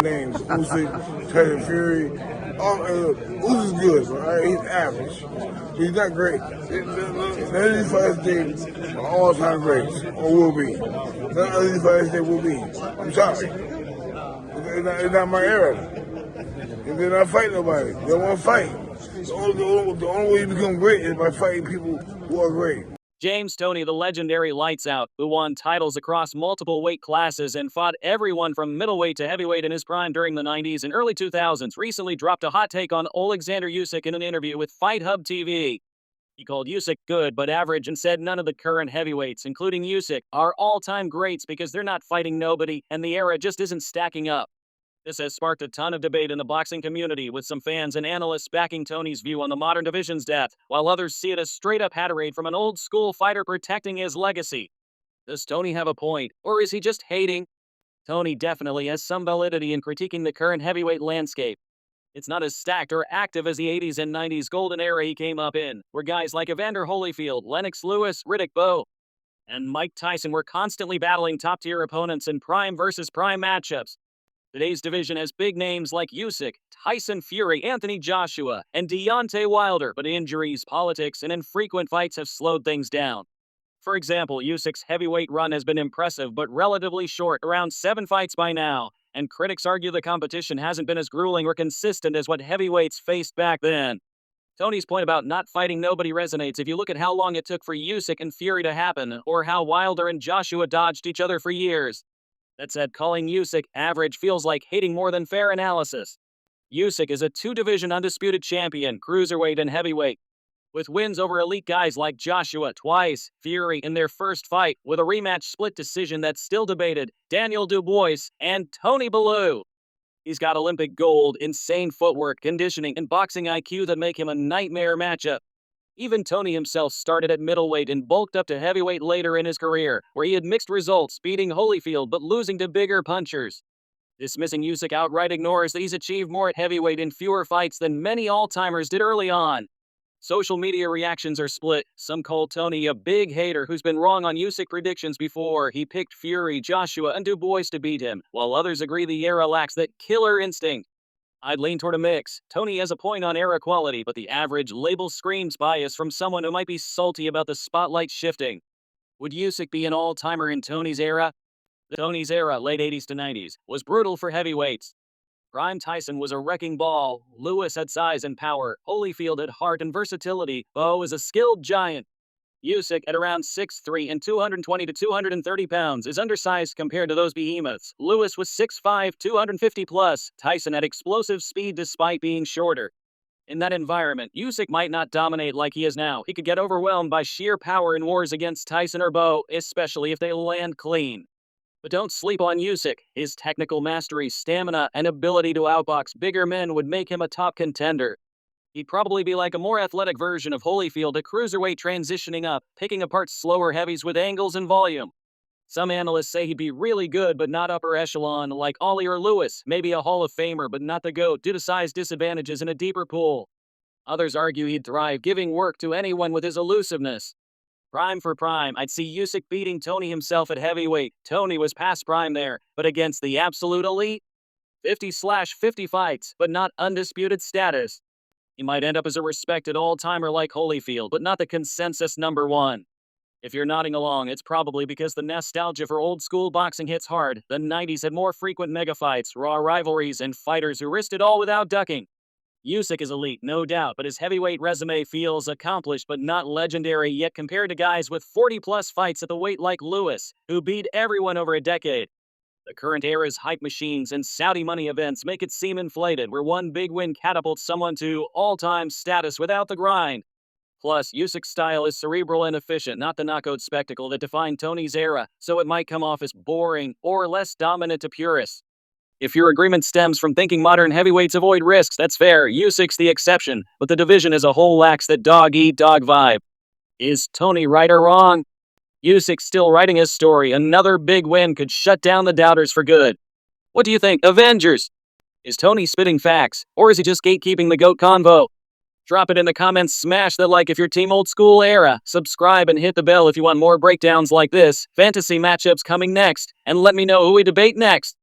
Names Usyk, Tyson Fury. Usyk's good, but right? He's average. He's not great. None of these fighters today are all-time greats, or will be. None of these fighters today will be. I'm sorry. It's not my era. And they're not fighting nobody. They don't want to fight. The only way you become great is by fighting people who are great. James Toney, the legendary Lights Out, who won titles across multiple weight classes and fought everyone from middleweight to heavyweight in his prime during the 90s and early 2000s, recently dropped a hot take on Oleksandr Usyk in an interview with Fight Hub TV. He called Usyk good but average and said none of the current heavyweights, including Usyk, are all-time greats because they're not fighting nobody and the era just isn't stacking up. This has sparked a ton of debate in the boxing community, with some fans and analysts backing Toney's view on the modern division's death, while others see it as straight-up haterade from an old-school fighter protecting his legacy. Does Toney have a point, or is he just hating? Toney definitely has some validity in critiquing the current heavyweight landscape. It's not as stacked or active as the 80s and 90s golden era he came up in, where guys like Evander Holyfield, Lennox Lewis, Riddick Bowe, and Mike Tyson were constantly battling top-tier opponents in prime versus prime matchups. Today's division has big names like Usyk, Tyson Fury, Anthony Joshua, and Deontay Wilder, but injuries, politics, and infrequent fights have slowed things down. For example, Usyk's heavyweight run has been impressive but relatively short, around 7 fights by now, and critics argue the competition hasn't been as grueling or consistent as what heavyweights faced back then. Toney's point about not fighting nobody resonates if you look at how long it took for Usyk and Fury to happen, or how Wilder and Joshua dodged each other for years. That said, calling Usyk average feels like hating more than fair analysis. Usyk is a 2-division undisputed champion, cruiserweight and heavyweight, with wins over elite guys like Joshua twice, Fury in their first fight, with a rematch split decision that's still debated, Daniel Dubois, and Tony Bellew. He's got Olympic gold, insane footwork, conditioning, and boxing IQ that make him a nightmare matchup. Even Toney himself started at middleweight and bulked up to heavyweight later in his career, where he had mixed results, beating Holyfield but losing to bigger punchers. Dismissing Usyk outright ignores that he's achieved more at heavyweight in fewer fights than many all-timers did early on. Social media reactions are split. Some call Toney a big hater who's been wrong on Usyk predictions before. He picked Fury, Joshua, and Dubois to beat him, while others agree the era lacks that killer instinct. I'd lean toward a mix. Toney has a point on era quality, but the average label screams bias from someone who might be salty about the spotlight shifting. Would Usyk be an all-timer in Toney's era? Toney's era, late 80s to 90s, was brutal for heavyweights. Prime Tyson was a wrecking ball. Lewis had size and power. Holyfield had heart and versatility. Bowe is a skilled giant. Usyk, at around 6'3" and 220 to 230 pounds, is undersized compared to those behemoths. Lewis was 6'5", 250 plus. Tyson had explosive speed despite being shorter. In that environment, Usyk might not dominate like he is now. He could get overwhelmed by sheer power in wars against Tyson or Bowe, especially if they land clean. But don't sleep on Usyk. His technical mastery, stamina, and ability to outbox bigger men would make him a top contender. He'd probably be like a more athletic version of Holyfield, a cruiserweight transitioning up, picking apart slower heavies with angles and volume. Some analysts say he'd be really good but not upper echelon, like Ollie or Lewis, maybe a Hall of Famer but not the GOAT due to size disadvantages in a deeper pool. Others argue he'd thrive, giving work to anyone with his elusiveness. Prime for prime, I'd see Usyk beating Toney himself at heavyweight. Toney was past prime there, but against the absolute elite? 50/50 fights, but not undisputed status. He might end up as a respected all-timer like Holyfield, but not the consensus number one. If you're nodding along, it's probably because the nostalgia for old-school boxing hits hard. The 90s had more frequent mega-fights, raw rivalries, and fighters who risked it all without ducking. Usyk is elite, no doubt, but his heavyweight resume feels accomplished but not legendary, yet compared to guys with 40-plus fights at the weight like Lewis, who beat everyone over a decade. The current era's hype machines and Saudi money events make it seem inflated, where one big win catapults someone to all-time status without the grind. Plus, Usyk's style is cerebral and efficient, not the knockout spectacle that defined Toney's era, so it might come off as boring or less dominant to purists. If your agreement stems from thinking modern heavyweights avoid risks, that's fair. Usyk's the exception, but the division as a whole lacks that dog-eat-dog vibe. Is Toney right or wrong? Usyk's still writing his story. Another big win could shut down the doubters for good. What do you think? Avengers! Is Toney spitting facts, or is he just gatekeeping the GOAT convo? Drop it in the comments, smash that like if you're team old school era, subscribe and hit the bell if you want more breakdowns like this, fantasy matchups coming next, and let me know who we debate next.